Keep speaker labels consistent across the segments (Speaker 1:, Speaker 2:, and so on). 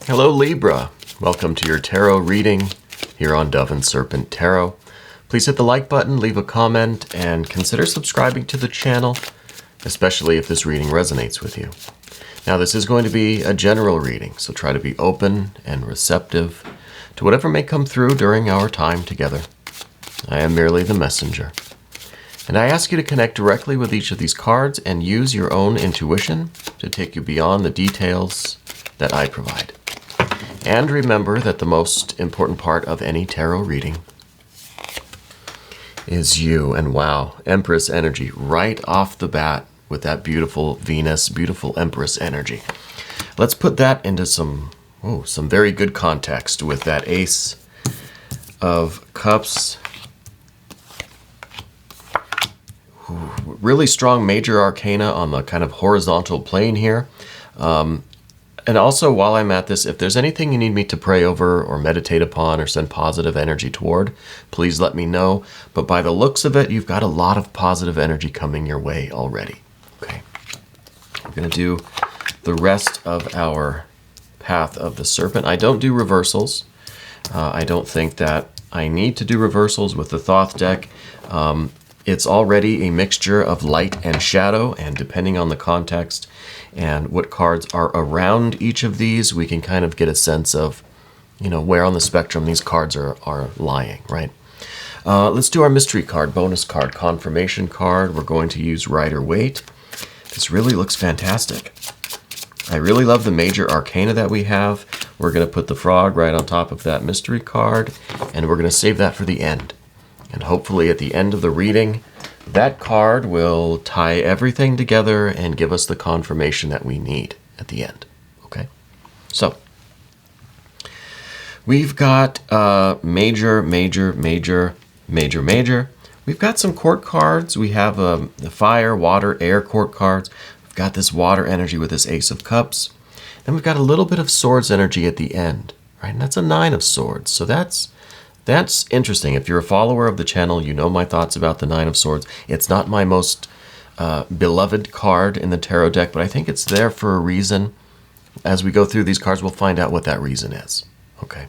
Speaker 1: Hello Libra, welcome to your tarot reading here on Dove and Serpent Tarot. Please hit the like button, leave a comment, and consider subscribing to the channel, especially if this reading resonates with you. Now this is going to be a general reading, so try to be open and receptive to whatever may come through during our time together. I am merely the messenger. And I ask you to connect directly with each of these cards and use your own intuition to take you beyond the details that I provide. And remember that the most important part of any tarot reading is you. And wow, Empress energy right off the bat with that beautiful Venus, beautiful Empress energy. Let's put that into some very good context with that Ace of Cups. Really strong major arcana on the kind of horizontal plane here. And also, while I'm at this, if there's anything you need me to pray over or meditate upon or send positive energy toward, please let me know. But by the looks of it, you've got a lot of positive energy coming your way already. Okay. We're going to do the rest of our Path of the Serpent. I don't do reversals. I don't think that I need to do reversals with the Thoth deck. It's already a mixture of light and shadow, and depending on the context and what cards are around each of these, we can kind of get a sense of, where on the spectrum these cards are lying, right? Let's do our mystery card, bonus card, confirmation card. We're going to use Rider-Waite. This really looks fantastic. I really love the major arcana that we have. We're going to put the frog right on top of that mystery card, and we're going to save that for the end. And hopefully at the end of the reading, that card will tie everything together and give us the confirmation that we need at the end. Okay? So, we've got major. We've got some court cards. We have the fire, water, air court cards. We've got this water energy with this Ace of Cups. Then we've got a little bit of swords energy at the end, right? And that's a Nine of Swords. So that's interesting. If you're a follower of the channel, you know my thoughts about the Nine of Swords. It's not my most beloved card in the tarot deck, but I think it's there for a reason. As we go through these cards, we'll find out what that reason is. Okay.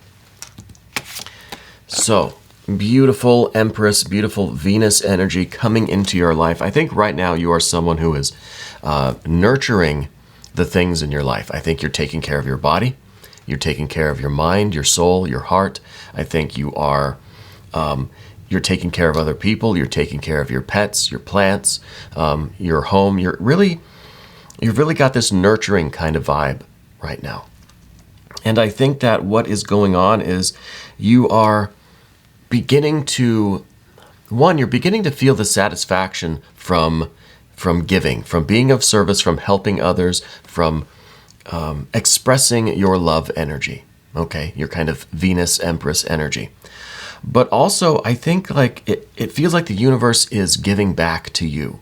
Speaker 1: So, beautiful Empress, beautiful Venus energy coming into your life. I think right now you are someone who is nurturing the things in your life. I think you're taking care of your body. You're taking care of your mind, your soul, your heart. I think you are, you're taking care of other people. You're taking care of your pets, your plants, your home. You've really got this nurturing kind of vibe right now. And I think that what is going on is you are beginning to, you're beginning to feel the satisfaction from giving, from being of service, from helping others, from expressing your love energy, okay? Your kind of Venus Empress energy. But also, I think like it feels like the universe is giving back to you.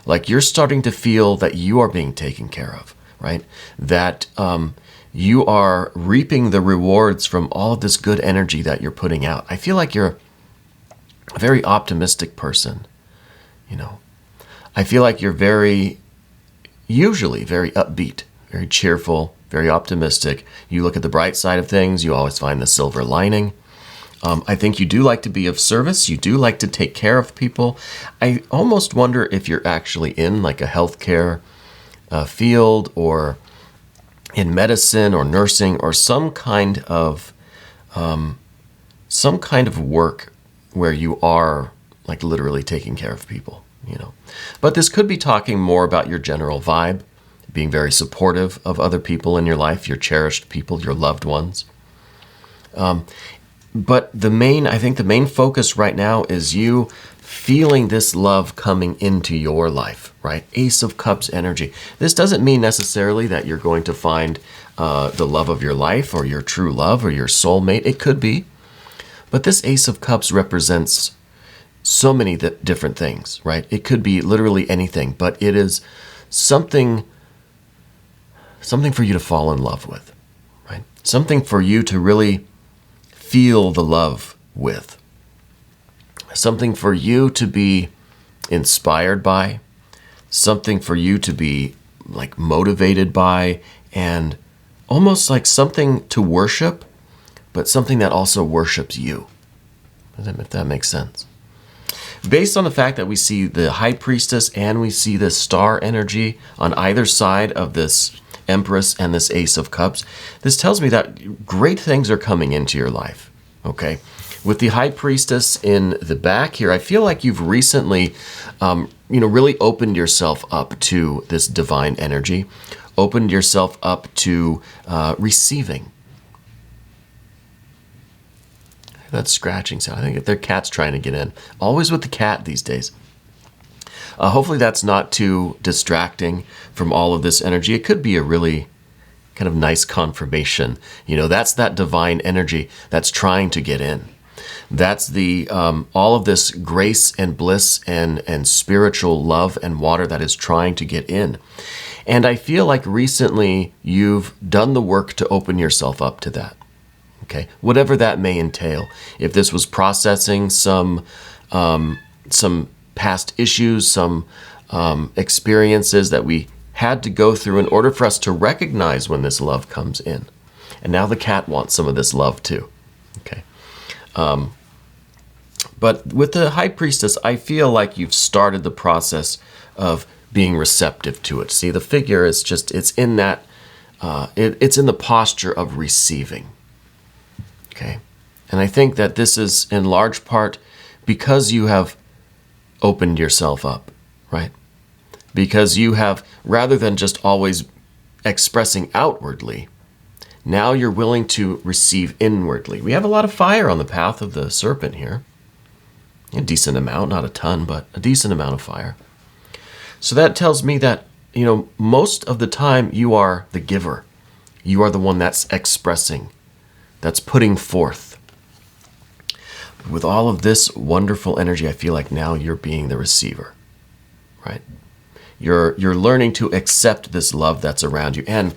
Speaker 1: Like you're starting to feel that you are being taken care of, right? That you are reaping the rewards from all of this good energy that you're putting out. I feel like you're a very optimistic person, I feel like you're usually very upbeat, very cheerful, very optimistic. You look at the bright side of things. You always find the silver lining. I think you do like to be of service. You do like to take care of people. I almost wonder if you're actually in like a healthcare field or in medicine or nursing or some kind of work where you are like literally taking care of people, But this could be talking more about your general vibe, being very supportive of other people in your life, your cherished people, your loved ones. But I think the main focus right now is you feeling this love coming into your life, right? Ace of Cups energy. This doesn't mean necessarily that you're going to find the love of your life or your true love or your soulmate. It could be. But this Ace of Cups represents so many different things, right? It could be literally anything, but it is something for you to fall in love with, right? Something for you to really feel the love with. Something for you to be inspired by. Something for you to be like motivated by, and almost like something to worship, but something that also worships you, if that makes sense. Based on the fact that we see the High Priestess and we see this star energy on either side of this Empress and this Ace of Cups, this tells me that great things are coming into your life, okay? With the High Priestess in the back here, I feel like you've recently, really opened yourself up to this divine energy, opened yourself up to receiving. That scratching sound. I think their cat's trying to get in. Always with the cat these days. Hopefully that's not too distracting from all of this energy. It could be a really kind of nice confirmation. That's that divine energy that's trying to get in. That's the all of this grace and bliss and spiritual love and water that is trying to get in. And I feel like recently you've done the work to open yourself up to that. Okay, whatever that may entail. If this was processing some past issues, some experiences that we had to go through in order for us to recognize when this love comes in. And now the cat wants some of this love too. Okay. But with the High Priestess, I feel like you've started the process of being receptive to it. See, the figure is just, it's in that, it's in the posture of receiving. Okay. And I think that this is in large part because you have opened yourself up, right? Because you have, rather than just always expressing outwardly, now you're willing to receive inwardly. We have a lot of fire on the path of the serpent here. A decent amount, not a ton, but a decent amount of fire. So that tells me that, most of the time you are the giver. You are the one that's expressing, that's putting forth. With all of this wonderful energy, I feel like now you're being the receiver, right? You're learning to accept this love that's around you. And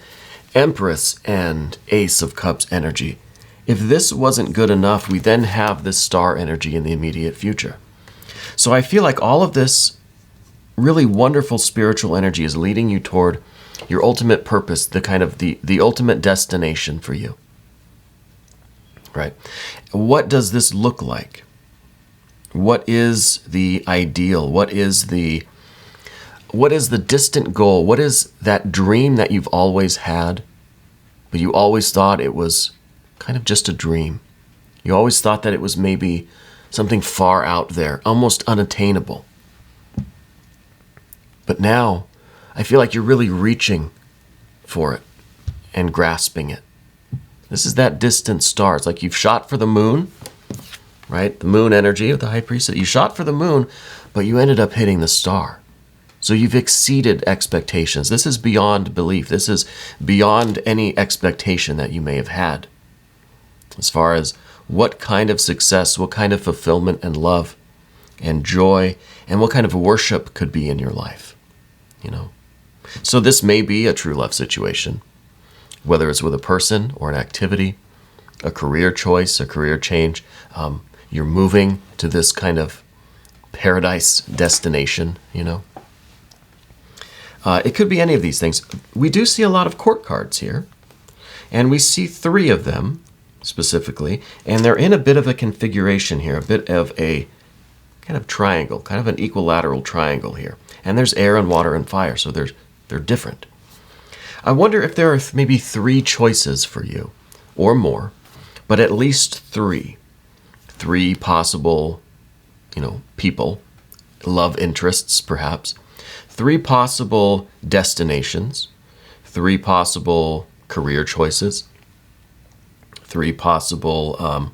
Speaker 1: Empress and Ace of Cups energy. If this wasn't good enough, we then have this star energy in the immediate future. So I feel like all of this really wonderful spiritual energy is leading you toward your ultimate purpose, the kind of the ultimate destination for you. Right? What does this look like? What is the ideal? What is the distant goal? What is that dream that you've always had, but you always thought it was kind of just a dream? You always thought that it was maybe something far out there, almost unattainable. But now, I feel like you're really reaching for it and grasping it. This is that distant star. It's like you've shot for the moon, right? The moon energy of the High Priestess. You shot for the moon, but you ended up hitting the star. So you've exceeded expectations. This is beyond belief. This is beyond any expectation that you may have had. As far as what kind of success, what kind of fulfillment and love and joy, and what kind of worship could be in your life, So this may be a true love situation, whether it's with a person or an activity, a career choice, a career change. You're moving to this kind of paradise destination, It could be any of these things. We do see a lot of court cards here, and we see 3 of them specifically, and they're in a bit of a configuration here, a bit of a kind of triangle, kind of an equilateral triangle here. And there's air and water and fire, so they're different. I wonder if there are maybe 3 choices for you, or more, but at least 3. 3 possible, people, love interests perhaps. 3 possible destinations, 3 possible career choices, 3 possible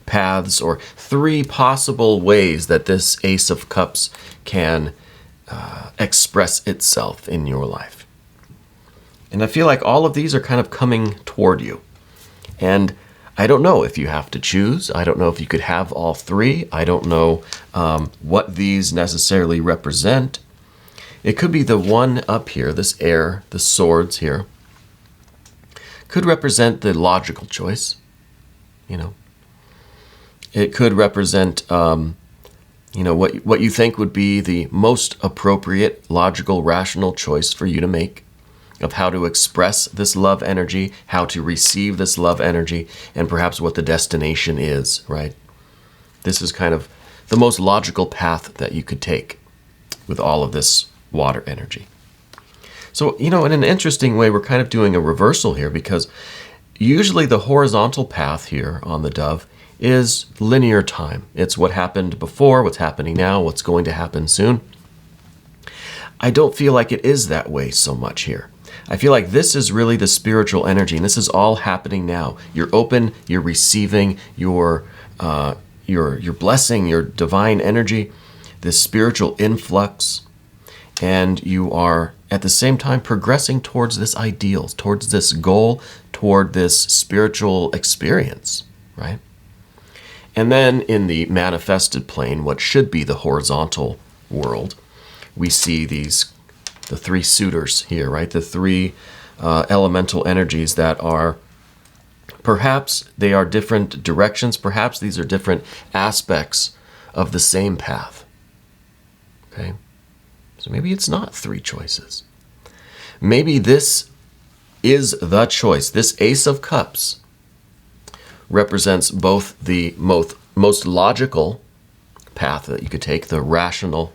Speaker 1: paths, or 3 possible ways that this Ace of Cups can express itself in your life. And I feel like all of these are kind of coming toward you. And I don't know if you have to choose. I don't know if you could have all 3. I don't know what these necessarily represent. It could be the one up here, this air, the swords here, could represent the logical choice, It could represent, what you think would be the most appropriate, logical, rational choice for you to make. of how to express this love energy, how to receive this love energy, and perhaps what the destination is, right? This is kind of the most logical path that you could take with all of this water energy. So, in an interesting way, we're kind of doing a reversal here, because usually the horizontal path here on the dove is linear time. It's what happened before, what's happening now, what's going to happen soon. I don't feel like it is that way so much here. I feel like this is really the spiritual energy, and this is all happening now. You're open, you're receiving your blessing, your divine energy, this spiritual influx, and you are at the same time progressing towards this ideal, towards this goal, toward this spiritual experience, right? And then in the manifested plane, what should be the horizontal world, we see the three suitors here, right? The three elemental energies that are, perhaps they are different directions, perhaps these are different aspects of the same path, okay? So maybe it's not three choices. Maybe this is the choice. This Ace of Cups represents both the most logical path that you could take, the rational,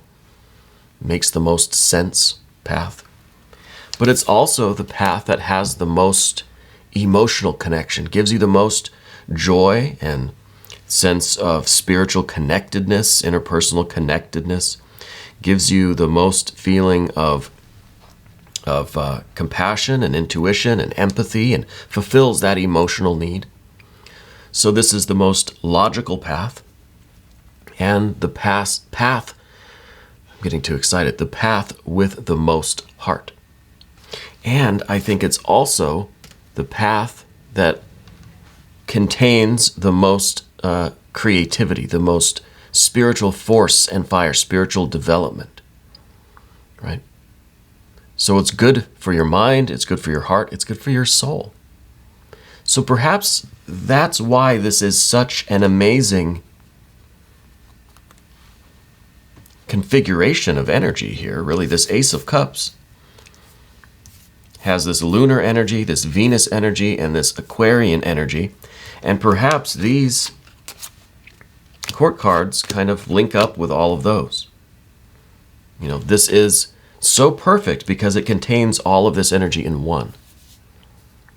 Speaker 1: makes the most sense path, but it's also the path that has the most emotional connection, gives you the most joy and sense of spiritual connectedness, interpersonal connectedness, gives you the most feeling of compassion and intuition and empathy, and fulfills that emotional need. So this is the most logical path, and the path, I'm getting too excited, the path with the most heart. And I think it's also the path that contains the most creativity, the most spiritual force and fire, spiritual development, right? So it's good for your mind, it's good for your heart, it's good for your soul. So perhaps that's why this is such an amazing configuration of energy here. Really, this Ace of Cups has this lunar energy, this Venus energy, and this Aquarian energy. And perhaps these court cards kind of link up with all of those. This is so perfect because it contains all of this energy in one.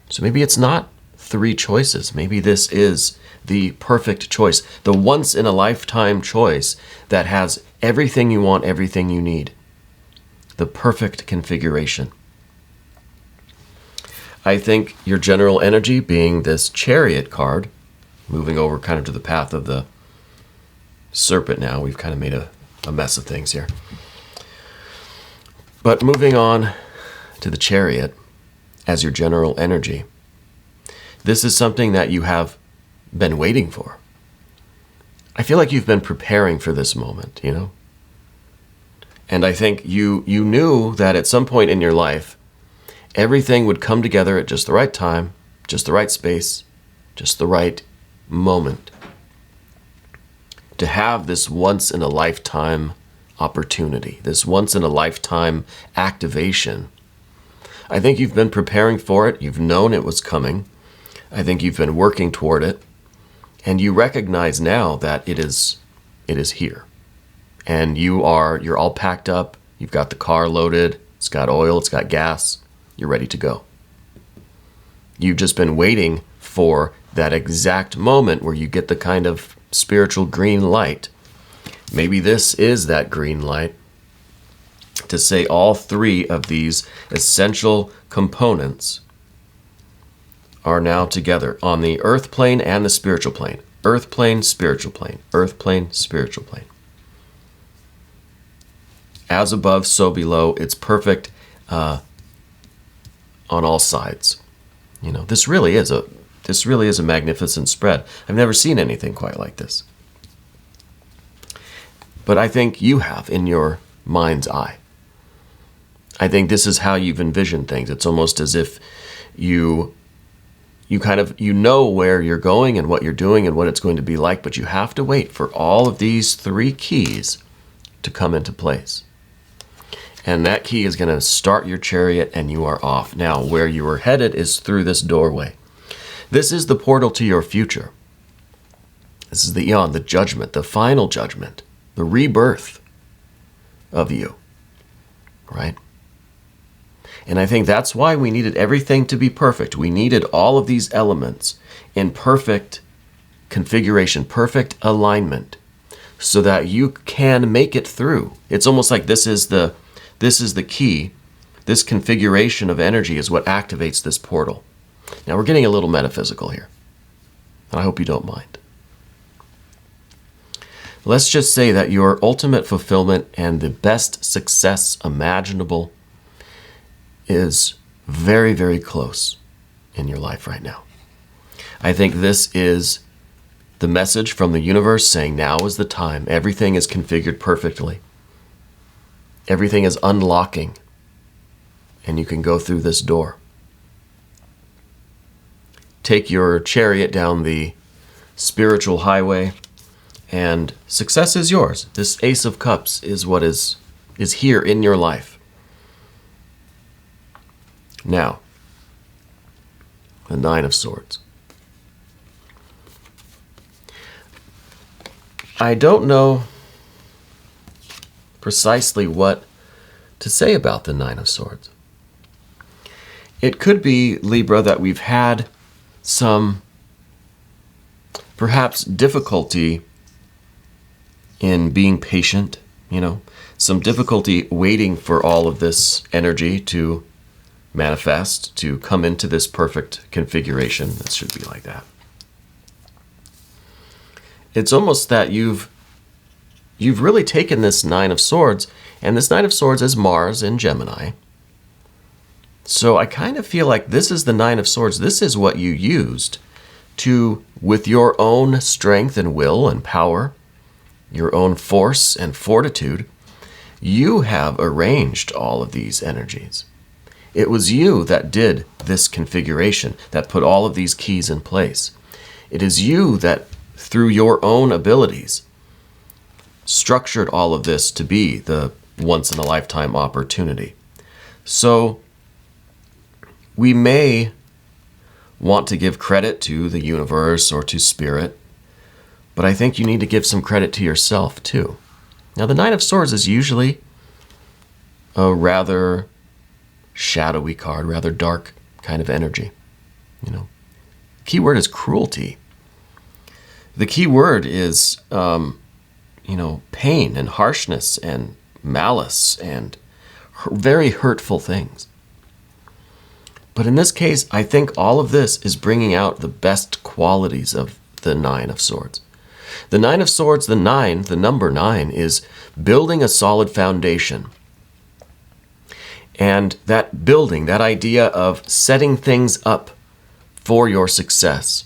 Speaker 1: So maybe it's not three choices. Maybe this is the perfect choice, the once-in-a-lifetime choice that has everything you want, everything you need, the perfect configuration. I think your general energy being this Chariot card, moving over kind of to the path of the Serpent now. We've kind of made a mess of things here. But moving on to the Chariot as your general energy, this is something that you have been waiting for. I feel like you've been preparing for this moment, And I think you knew that at some point in your life, everything would come together at just the right time, just the right space, just the right moment to have this once-in-a-lifetime opportunity, this once-in-a-lifetime activation. I think you've been preparing for it. You've known it was coming. I think you've been working toward it. And you recognize now that it is here. And you're all packed up. You've got the car loaded. It's got oil. It's got gas. You're ready to go. You've just been waiting for that exact moment where you get the kind of spiritual green light. Maybe this is that green light to say all three of these essential components are now together on the earth plane and the spiritual plane. Earth plane, spiritual plane. Earth plane, spiritual plane. As above, so below. It's perfect on all sides. This really is a magnificent spread. I've never seen anything quite like this. But I think you have in your mind's eye. I think this is how you've envisioned things. It's almost as if you know where you're going and what you're doing and what it's going to be like, but you have to wait for all of these three keys to come into place. And that key is going to start your chariot and you are off. Now, where you are headed is through this doorway. This is the portal to your future. This is the eon, the judgment, the final judgment, the rebirth of you, right? And I think that's why we needed everything to be perfect. We needed all of these elements in perfect configuration, perfect alignment, so that you can make it through. It's almost like this is the key. This configuration of energy is what activates this portal. Now we're getting a little metaphysical here, and I hope you don't mind. Let's just say that your ultimate fulfillment and the best success imaginable is very, very close in your life right now. I think this is the message from the universe saying now is the time. Everything is configured perfectly. Everything is unlocking, and you can go through this door. Take your chariot down the spiritual highway, and success is yours. This Ace of Cups is what is here in your life. Now, the Nine of Swords. I don't know precisely what to say about the Nine of Swords. It could be, Libra, that we've had some perhaps difficulty in being patient, some difficulty waiting for all of this energy to manifest, to come into this perfect configuration. That should be like that. It's almost that you've really taken this Nine of Swords, and this Nine of Swords is Mars in Gemini. So I kind of feel like this is the Nine of Swords. This is what you used to, with your own strength and will and power, your own force and fortitude, you have arranged all of these energies. It was you that did this configuration, that put all of these keys in place. It is you that, through your own abilities, structured all of this to be the once-in-a-lifetime opportunity. So we may want to give credit to the universe or to spirit, but I think you need to give some credit to yourself too. Now, the Nine of Swords is usually a rather shadowy card, rather dark kind of energy. Key word is cruelty. The key word is, pain and harshness and malice and very hurtful things. But in this case, I think all of this is bringing out the best qualities of the Nine of Swords. The Nine of Swords, the number 9, is building a solid foundation. And that building, that idea of setting things up for your success,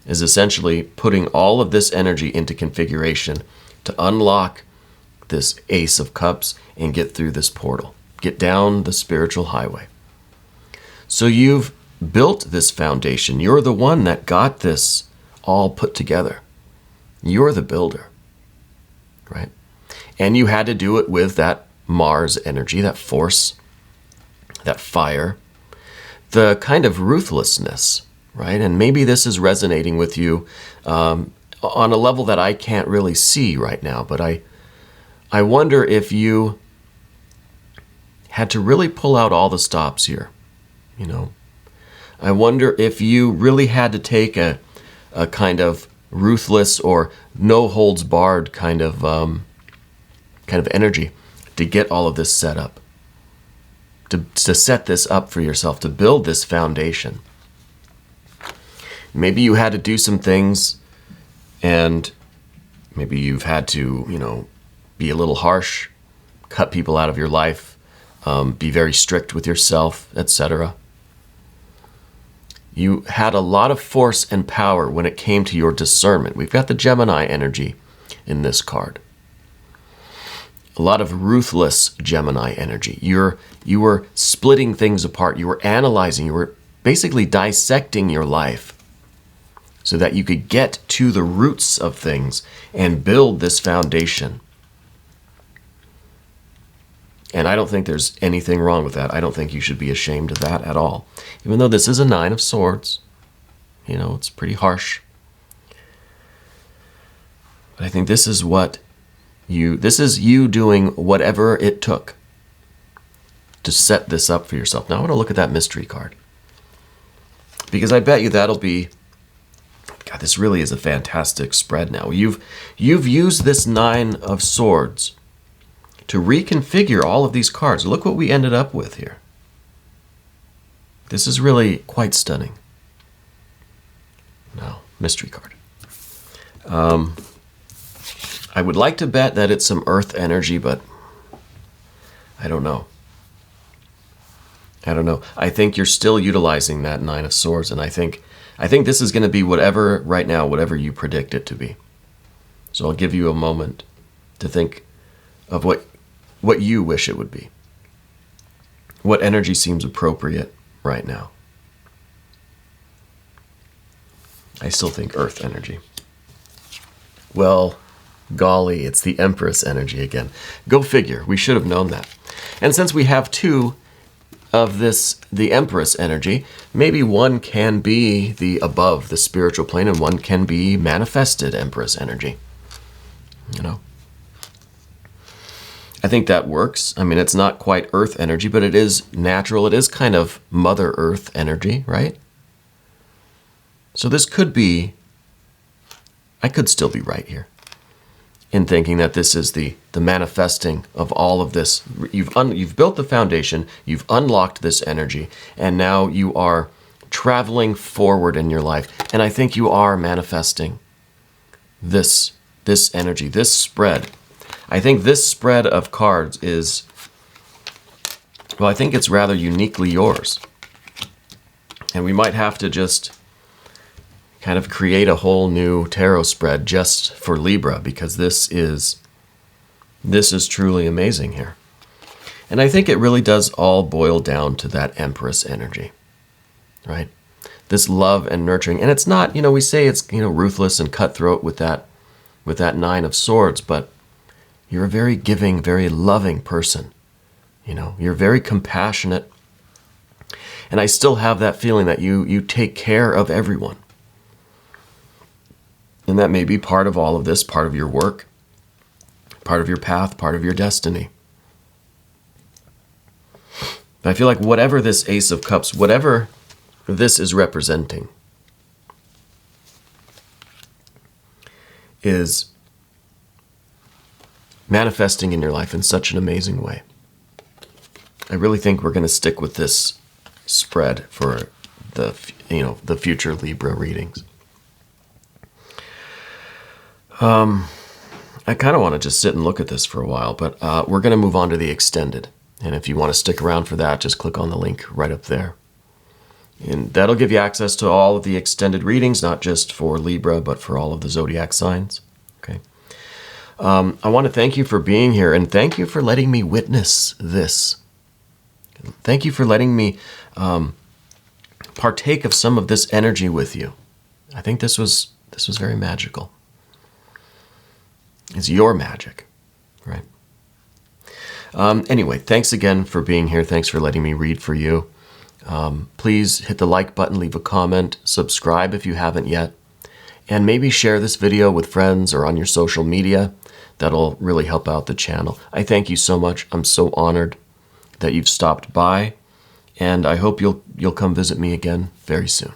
Speaker 1: is essentially putting all of this energy into configuration to unlock this Ace of Cups and get through this portal, get down the spiritual highway. So you've built this foundation. You're the one that got this all put together. You're the builder, right? And you had to do it with that Mars energy, that force, that fire, the kind of ruthlessness, right? And maybe this is resonating with you on a level that I can't really see right now, but I wonder if you had to really pull out all the stops here, I wonder if you really had to take a kind of ruthless or no holds barred kind of energy to get all of this set up, to set this up for yourself, to build this foundation. Maybe you had to do some things, and maybe you've had to, be a little harsh, cut people out of your life, be very strict with yourself, etc. You had a lot of force and power when it came to your discernment. We've got the Gemini energy in this card. A lot of ruthless Gemini energy. You were splitting things apart. You were analyzing. You were basically dissecting your life so that you could get to the roots of things and build this foundation. And I don't think there's anything wrong with that. I don't think you should be ashamed of that at all. Even though this is a 9 of Swords, you know, it's pretty harsh. But I think this is you doing whatever it took to set this up for yourself. Now I want to look at that mystery card. Because I bet you that'll be, God, this really is a fantastic spread now. You've used this 9 of Swords to reconfigure all of these cards. Look what we ended up with here. This is really quite stunning. Now, mystery card. I would like to bet that it's some earth energy, but I don't know. I don't know. I think you're still utilizing that 9 of Swords, and I think this is going to be whatever, right now, whatever you predict it to be. So I'll give you a moment to think of what you wish it would be. What energy seems appropriate right now? I still think earth energy. Well, golly, it's the Empress energy again. Go figure. We should have known that. And since we have 2 of this, the Empress energy, maybe one can be the above, the spiritual plane, and one can be manifested Empress energy. You know? I think that works. I mean, it's not quite earth energy, but it is natural. It is kind of Mother Earth energy, right? So this could be, I could still be right here in thinking that this is the manifesting of all of this. You've built the foundation, you've unlocked this energy, and now you are traveling forward in your life. And I think you are manifesting this energy, this spread. I think this spread of cards is, well, I think it's rather uniquely yours. And we might have to just kind of create a whole new tarot spread just for Libra, because this is truly amazing here. And I think it really does all boil down to that Empress energy, right? This love and nurturing. And it's not, we say it's, ruthless and cutthroat with that 9 of Swords, but you're a very giving, very loving person. You're very compassionate. And I still have that feeling that you take care of everyone. And that may be part of all of this, part of your work, part of your path, part of your destiny. But I feel like whatever this Ace of Cups, whatever this is representing, is manifesting in your life in such an amazing way. I really think we're going to stick with this spread for the future Libra readings. I kind of want to just sit and look at this for a while, but we're going to move on to the extended. And if you want to stick around for that, just click on the link right up there. And that'll give you access to all of the extended readings, not just for Libra, but for all of the zodiac signs. Okay. I want to thank you for being here, and thank you for letting me witness this. Thank you for letting me partake of some of this energy with you. I think this was very magical. It's your magic, right? Anyway, thanks again for being here. Thanks for letting me read for you. Please hit the like button, leave a comment, subscribe if you haven't yet, and maybe share this video with friends or on your social media. That'll really help out the channel. I thank you so much. I'm so honored that you've stopped by, and I hope you'll come visit me again very soon.